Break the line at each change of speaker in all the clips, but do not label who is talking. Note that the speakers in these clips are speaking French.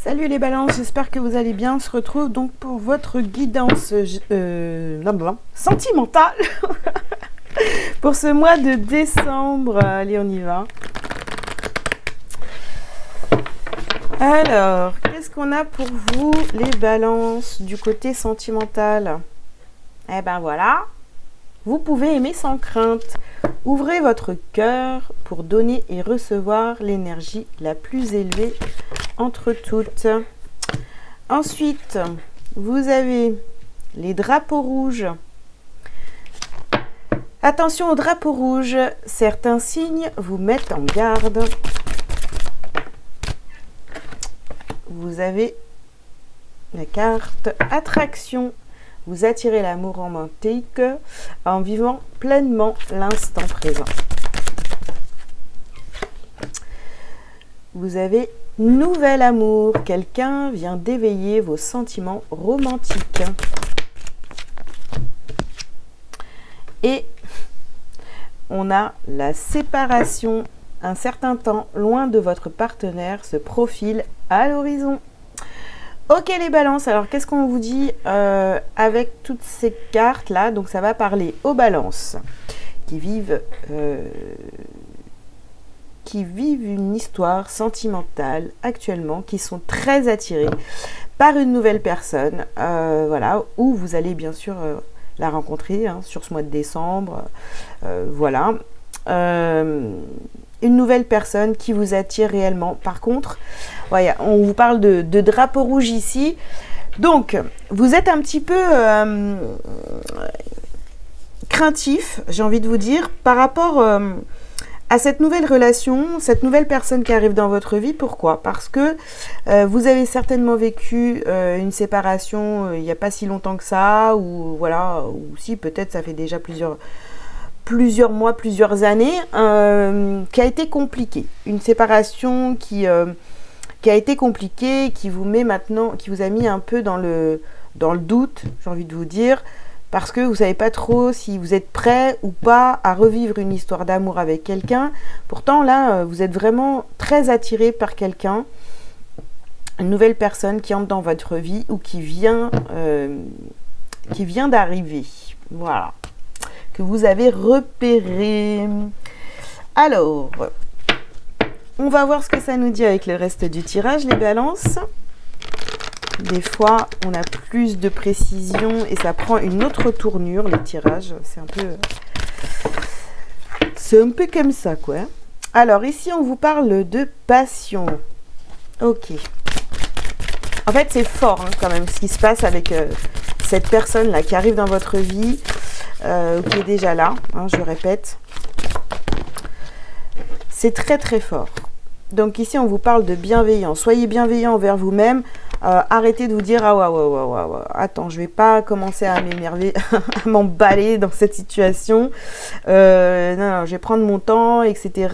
Salut les balances, j'espère que vous allez bien. On se retrouve donc pour votre guidance sentimentale pour ce mois de décembre. Allez, on y va. Alors, qu'est-ce qu'on a pour vous les balances du côté sentimental? Eh ben voilà, vous pouvez aimer sans crainte. Ouvrez votre cœur pour donner et recevoir l'énergie la plus élevée entre toutes. Ensuite, vous avez les drapeaux rouges. Attention aux drapeaux rouges, certains signes vous mettent en garde. Vous avez la carte attraction. Vous attirez l'amour romantique en vivant pleinement l'instant présent. Vous avez nouvel amour. Quelqu'un vient d'éveiller vos sentiments romantiques. Et on a la séparation. Un certain temps loin de votre partenaire se profile à l'horizon. Ok les balances, alors qu'est-ce qu'on vous dit avec toutes ces cartes là? Donc ça va parler aux balances qui vivent une histoire sentimentale actuellement, qui sont très attirés par une nouvelle personne, voilà, où vous allez bien sûr la rencontrer sur ce mois de décembre, voilà. Une nouvelle personne qui vous attire réellement. Par contre, voilà, on vous parle de drapeau rouge ici. Donc, vous êtes un petit peu craintif, j'ai envie de vous dire, par rapport à cette nouvelle relation, cette nouvelle personne qui arrive dans votre vie. Pourquoi? Parce que vous avez certainement vécu une séparation il n'y a pas si longtemps que ça, ou voilà, ou si peut-être ça fait déjà plusieurs mois, plusieurs années, qui a été compliquée. Une séparation qui a été compliquée, qui vous met maintenant, qui vous a mis un peu dans le doute, j'ai envie de vous dire, parce que vous ne savez pas trop si vous êtes prêt ou pas à revivre une histoire d'amour avec quelqu'un. Pourtant, là, vous êtes vraiment très attiré par quelqu'un, une nouvelle personne qui entre dans votre vie ou qui vient d'arriver. Voilà. Que vous avez repéré. Alors, on va voir ce que ça nous dit avec le reste du tirage, les balances. Des fois, on a plus de précision et ça prend une autre tournure, les tirages. C'est un peu comme ça, quoi. Alors, ici, on vous parle de passion. Ok. En fait, c'est fort, quand même, ce qui se passe avec cette personne-là qui arrive dans votre vie. Qui est déjà là, je répète. C'est très très fort. Donc ici on vous parle de bienveillance. Soyez bienveillant envers vous-même. Arrêtez de vous dire ah ouais, attends, je vais pas commencer à m'énerver, à m'emballer dans cette situation. Non, je vais prendre mon temps, etc.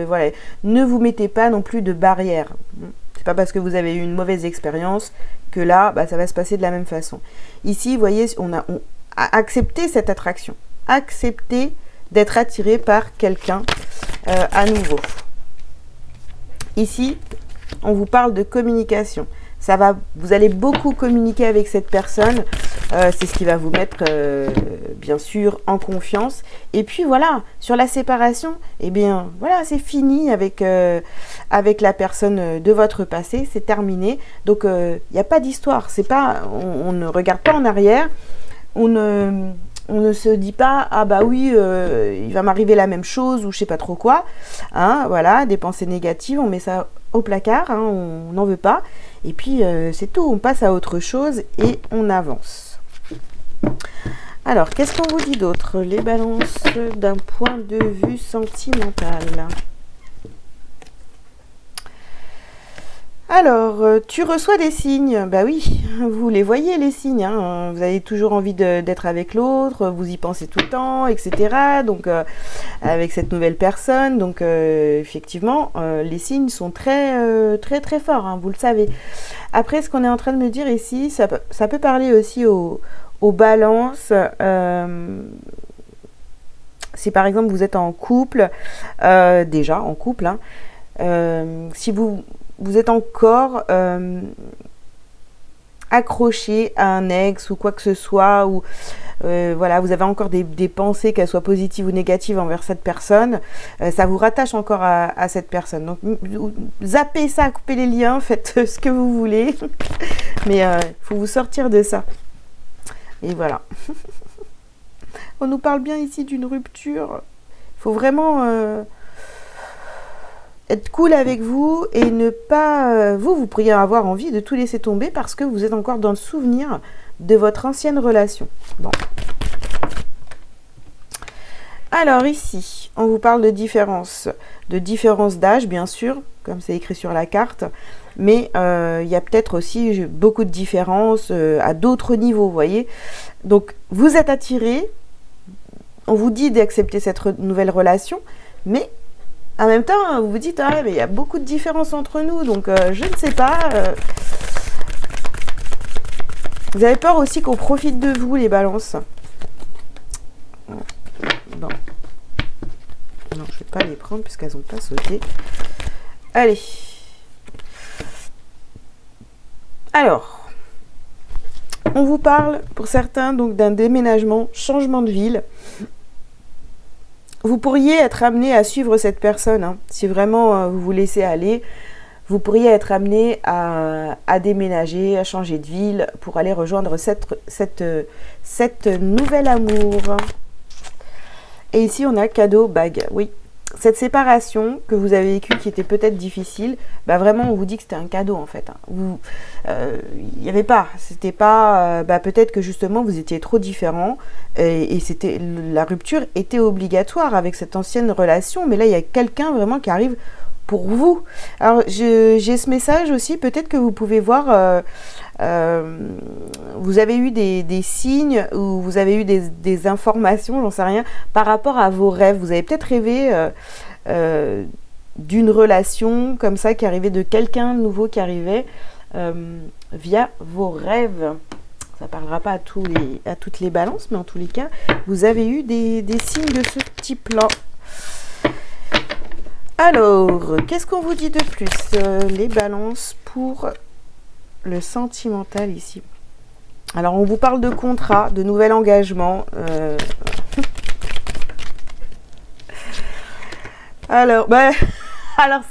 Voilà. Ne vous mettez pas non plus de barrières. C'est pas parce que vous avez eu une mauvaise expérience que là, ça va se passer de la même façon. Ici, vous voyez, acceptez cette attraction. Acceptez d'être attiré par quelqu'un à nouveau. Ici, on vous parle de communication. Vous allez beaucoup communiquer avec cette personne. C'est ce qui va vous mettre, bien sûr, en confiance. Et puis voilà, sur la séparation, eh bien, voilà, c'est fini avec la personne de votre passé. C'est terminé. Donc, il n'y a pas d'histoire. On ne regarde pas en arrière. On ne se dit pas ah bah oui il va m'arriver la même chose ou je sais pas trop quoi, voilà, des pensées négatives, on met ça au placard, on n'en veut pas, et puis c'est tout, on passe à autre chose et on avance. Alors qu'est-ce qu'on vous dit d'autre, les balances, d'un point de vue sentimental? Alors, tu reçois des signes. Bah oui, vous les voyez les signes. Vous avez toujours envie d'être avec l'autre, vous y pensez tout le temps, etc. Donc, avec cette nouvelle personne. Donc, effectivement, les signes sont très, très, très forts. Vous le savez. Après, ce qu'on est en train de me dire ici, ça peut parler aussi aux balances. Si par exemple vous êtes en couple, déjà en couple, si vous vous êtes encore accroché à un ex ou quoi que ce soit, ou voilà, vous avez encore des pensées, qu'elles soient positives ou négatives envers cette personne, ça vous rattache encore à cette personne. Donc zappez ça, coupez les liens, faites ce que vous voulez, mais il faut vous sortir de ça. Et voilà. On nous parle bien ici d'une rupture. Il faut vraiment être cool avec vous et ne pas... vous pourriez avoir envie de tout laisser tomber parce que vous êtes encore dans le souvenir de votre ancienne relation. Bon. Alors ici, on vous parle de différence d'âge, bien sûr, comme c'est écrit sur la carte, mais il y a peut-être aussi beaucoup de différences à d'autres niveaux, vous voyez. Donc, vous êtes attiré, on vous dit d'accepter cette nouvelle relation, mais en même temps, vous vous dites, ah, mais il y a beaucoup de différences entre nous, donc je ne sais pas... Vous avez peur aussi qu'on profite de vous, les balances. Non. Non, je ne vais pas les prendre puisqu'elles n'ont pas sauté. Allez. Alors, on vous parle, pour certains, donc d'un déménagement, changement de ville. Vous pourriez être amené à suivre cette personne, hein, si vraiment vous vous laissez aller. Vous pourriez être amené à déménager, à changer de ville pour aller rejoindre cette nouvelle amour. Et ici, on a cadeau, bague. Oui, cette séparation que vous avez vécue qui était peut-être difficile, bah vraiment, on vous dit que c'était un cadeau en fait. Il n'y avait pas, c'était pas... peut-être que justement, vous étiez trop différents et la rupture était obligatoire avec cette ancienne relation. Mais là, il y a quelqu'un vraiment qui arrive pour vous. Alors, j'ai ce message aussi, peut-être que vous pouvez voir, vous avez eu des signes ou vous avez eu des informations, j'en sais rien, par rapport à vos rêves. Vous avez peut-être rêvé d'une relation comme ça, qui arrivait, de quelqu'un nouveau qui arrivait via vos rêves. Ça ne parlera pas à toutes les balances, mais en tous les cas, vous avez eu des signes de ce type-là. Alors, qu'est-ce qu'on vous dit de plus, les balances, pour le sentimental ici? Alors, on vous parle de contrat, de nouvel engagement. Alors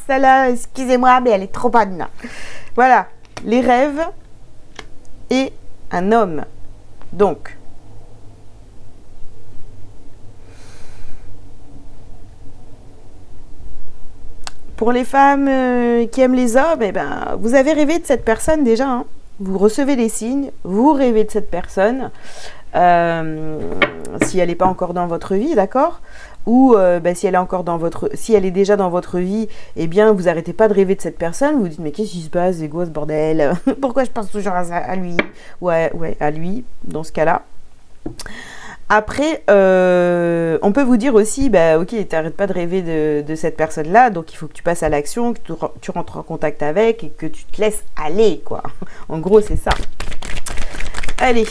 celle-là, excusez-moi, mais elle est trop bonne. Voilà, les rêves et un homme. Donc, pour les femmes qui aiment les hommes, eh ben, vous avez rêvé de cette personne déjà. Hein. Vous recevez les signes, vous rêvez de cette personne. Si elle n'est pas encore dans votre vie, d'accord ? Ou si elle est encore si elle est déjà dans votre vie, eh bien, vous n'arrêtez pas de rêver de cette personne. Vous vous dites, mais qu'est-ce qui se passe, c'est quoi ce bordel ? Pourquoi je pense toujours à lui ? Ouais, à lui, dans ce cas-là. Après, on peut vous dire aussi, ok, tu n'arrêtes pas de rêver de cette personne-là, donc il faut que tu passes à l'action, que tu rentres en contact avec et que tu te laisses aller, quoi. En gros, c'est ça. Allez,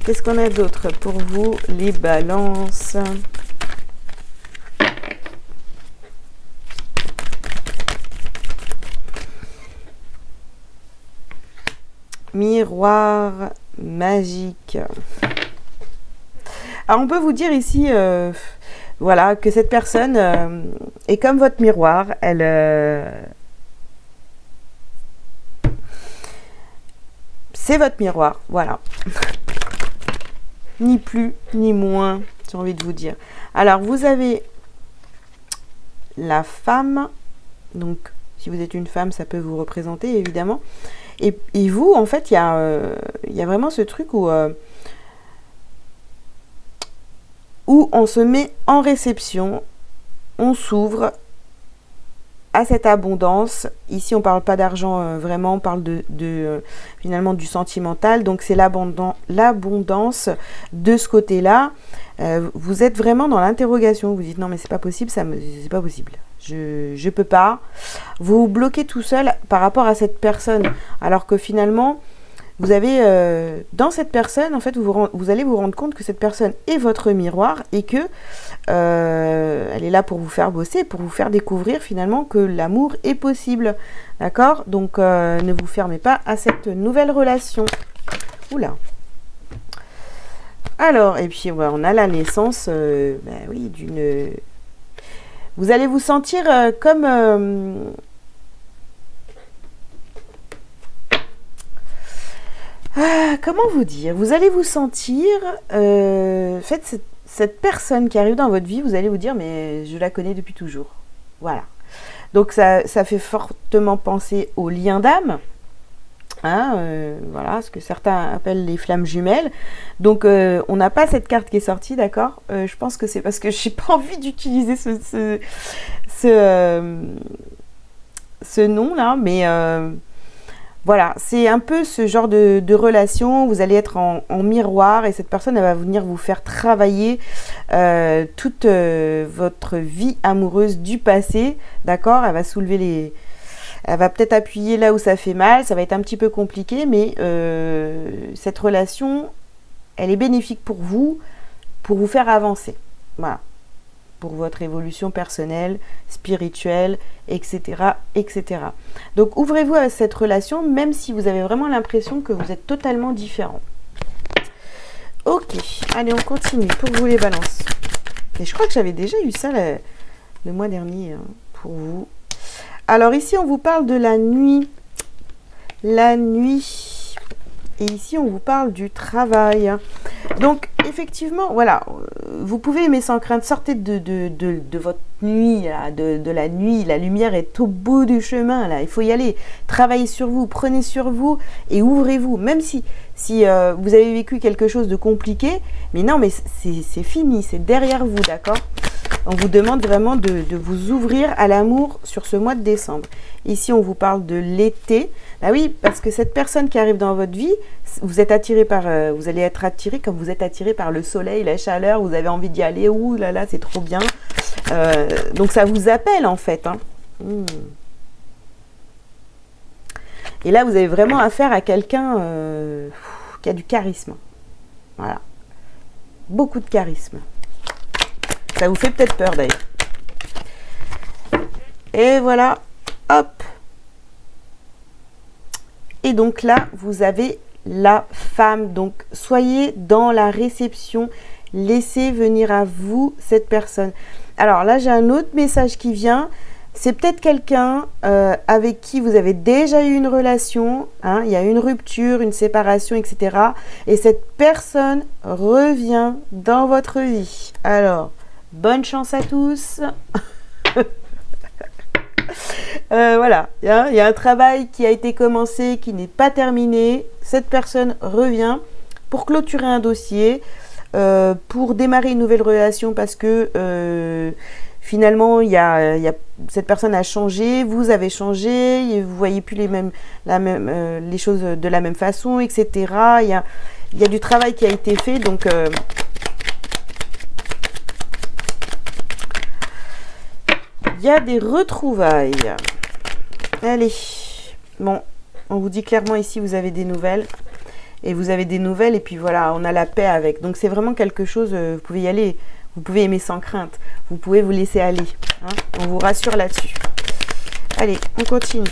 qu'est-ce qu'on a d'autre pour vous, les balances ? Miroir magique. Alors, on peut vous dire ici, voilà, que cette personne est comme votre miroir. C'est votre miroir, voilà. Ni plus, ni moins, j'ai envie de vous dire. Alors, vous avez la femme. Donc, si vous êtes une femme, ça peut vous représenter, évidemment. Et vous, en fait, il y a vraiment ce truc où on se met en réception, on s'ouvre à cette abondance. Ici, on ne parle pas d'argent vraiment, on parle finalement du sentimental. Donc, c'est l'abondance de ce côté-là. Vous êtes vraiment dans l'interrogation. Vous dites, non, mais c'est pas possible, c'est pas possible. Je peux pas. Vous vous bloquez tout seul par rapport à cette personne. Alors que finalement, vous avez dans cette personne, en fait, vous allez vous rendre compte que cette personne est votre miroir et que elle est là pour vous faire bosser, pour vous faire découvrir finalement que l'amour est possible. D'accord? Donc, ne vous fermez pas à cette nouvelle relation. Oula. Alors, et puis on a la naissance, oui, d'une... Vous allez vous sentir comme... comment vous dire? Vous allez vous sentir... faites cette personne qui arrive dans votre vie, vous allez vous dire, mais je la connais depuis toujours. Voilà. Donc, ça fait fortement penser au lien d'âme. Hein, voilà, ce que certains appellent les flammes jumelles. Donc, on n'a pas cette carte qui est sortie, d'accord? Je pense que c'est parce que j'ai pas envie d'utiliser ce nom-là, mais voilà, c'est un peu ce genre de relation. Vous allez être en miroir et cette personne, elle va venir vous faire travailler toute votre vie amoureuse du passé, d'accord? Elle va soulever les... Elle va peut-être appuyer là où ça fait mal, ça va être un petit peu compliqué, mais cette relation, elle est bénéfique pour vous faire avancer. Voilà. Pour votre évolution personnelle, spirituelle, etc., etc. Donc, ouvrez-vous à cette relation, même si vous avez vraiment l'impression que vous êtes totalement différent. Ok, allez, on continue pour vous les balances. Et je crois que j'avais déjà eu ça le mois dernier hein, pour vous. Alors ici, on vous parle de la nuit. La nuit. Et ici, on vous parle du travail. Donc, effectivement, voilà, vous pouvez aimer sans crainte. Sortez de votre nuit, là, de la nuit. La lumière est au bout du chemin, là. Il faut y aller. Travaillez sur vous, prenez sur vous et ouvrez-vous. Même si vous avez vécu quelque chose de compliqué, mais non, mais c'est fini, c'est derrière vous, d'accord ? On vous demande vraiment de vous ouvrir à l'amour sur ce mois de décembre. Ici, on vous parle de l'été. Ah oui, parce que cette personne qui arrive dans votre vie, vous êtes attiré par, vous allez être attiré comme vous êtes attiré par le soleil, la chaleur. Vous avez envie d'y aller. Ouh là là, c'est trop bien. Donc ça vous appelle en fait. Hein. Et là, vous avez vraiment affaire à quelqu'un qui a du charisme. Voilà, beaucoup de charisme. Ça vous fait peut-être peur d'ailleurs. Et voilà, hop. Et donc là, vous avez la femme. Donc, soyez dans la réception. Laissez venir à vous cette personne. Alors là, j'ai un autre message qui vient. C'est peut-être quelqu'un avec qui vous avez déjà eu une relation. Hein, il y a une rupture, une séparation, etc. Et cette personne revient dans votre vie. Alors... bonne chance à tous. Voilà, il y a un travail qui a été commencé, qui n'est pas terminé. Cette personne revient pour clôturer un dossier, pour démarrer une nouvelle relation parce que finalement, cette personne a changé, vous avez changé, et vous voyez plus les choses de la même façon, etc. Il y a du travail qui a été fait, donc... il y a des retrouvailles. Allez. Bon, on vous dit clairement ici, vous avez des nouvelles. Et vous avez des nouvelles, et puis voilà, on a la paix avec. Donc, c'est vraiment quelque chose, vous pouvez y aller. Vous pouvez aimer sans crainte. Vous pouvez vous laisser aller. Hein, on vous rassure là-dessus. Allez, on continue.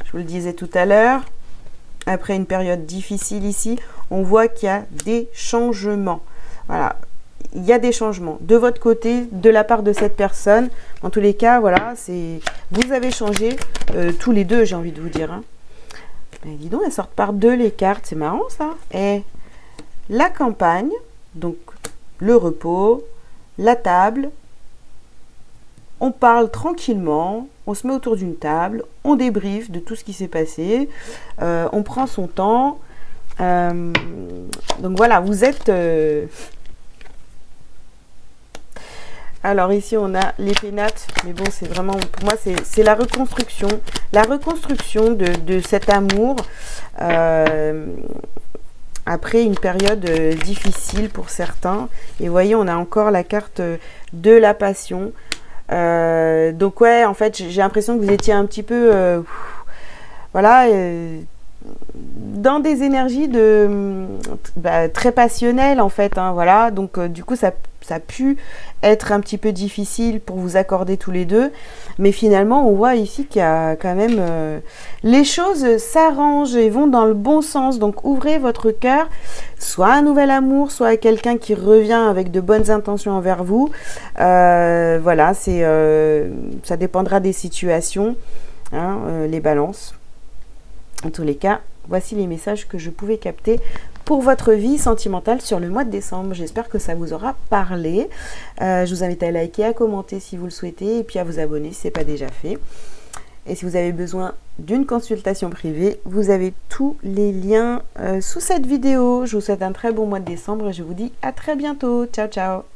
Je vous le disais tout à l'heure. Après une période difficile ici, on voit qu'il y a des changements. Voilà, il y a des changements de votre côté, de la part de cette personne. En tous les cas, voilà, vous avez changé tous les deux, j'ai envie de vous dire. Hein. Ben, dis donc, elles sortent par deux les cartes, c'est marrant ça. Et la campagne, donc le repos, la table. On parle tranquillement, on se met autour d'une table, on débriefe de tout ce qui s'est passé, on prend son temps. Donc voilà, vous êtes... Alors ici, on a les pénates, mais bon, c'est vraiment, pour moi, c'est la reconstruction. La reconstruction de cet amour après une période difficile pour certains. Et vous voyez, on a encore la carte de la passion. Donc ouais, en fait, j'ai l'impression que vous étiez un petit peu, voilà, dans des énergies très passionnelles en fait, hein, voilà. Donc du coup, ça a pu être un petit peu difficile pour vous accorder tous les deux. Mais finalement, on voit ici qu'il y a quand même... les choses s'arrangent et vont dans le bon sens. Donc ouvrez votre cœur, soit à un nouvel amour, soit à quelqu'un qui revient avec de bonnes intentions envers vous. Voilà, ça dépendra des situations, hein, les balances. En tous les cas, voici les messages que je pouvais capter pour votre vie sentimentale sur le mois de décembre. J'espère que ça vous aura parlé. Je vous invite à liker, à commenter si vous le souhaitez, et puis à vous abonner si ce n'est pas déjà fait. Et si vous avez besoin d'une consultation privée, vous avez tous les liens sous cette vidéo. Je vous souhaite un très bon mois de décembre et je vous dis à très bientôt. Ciao, ciao!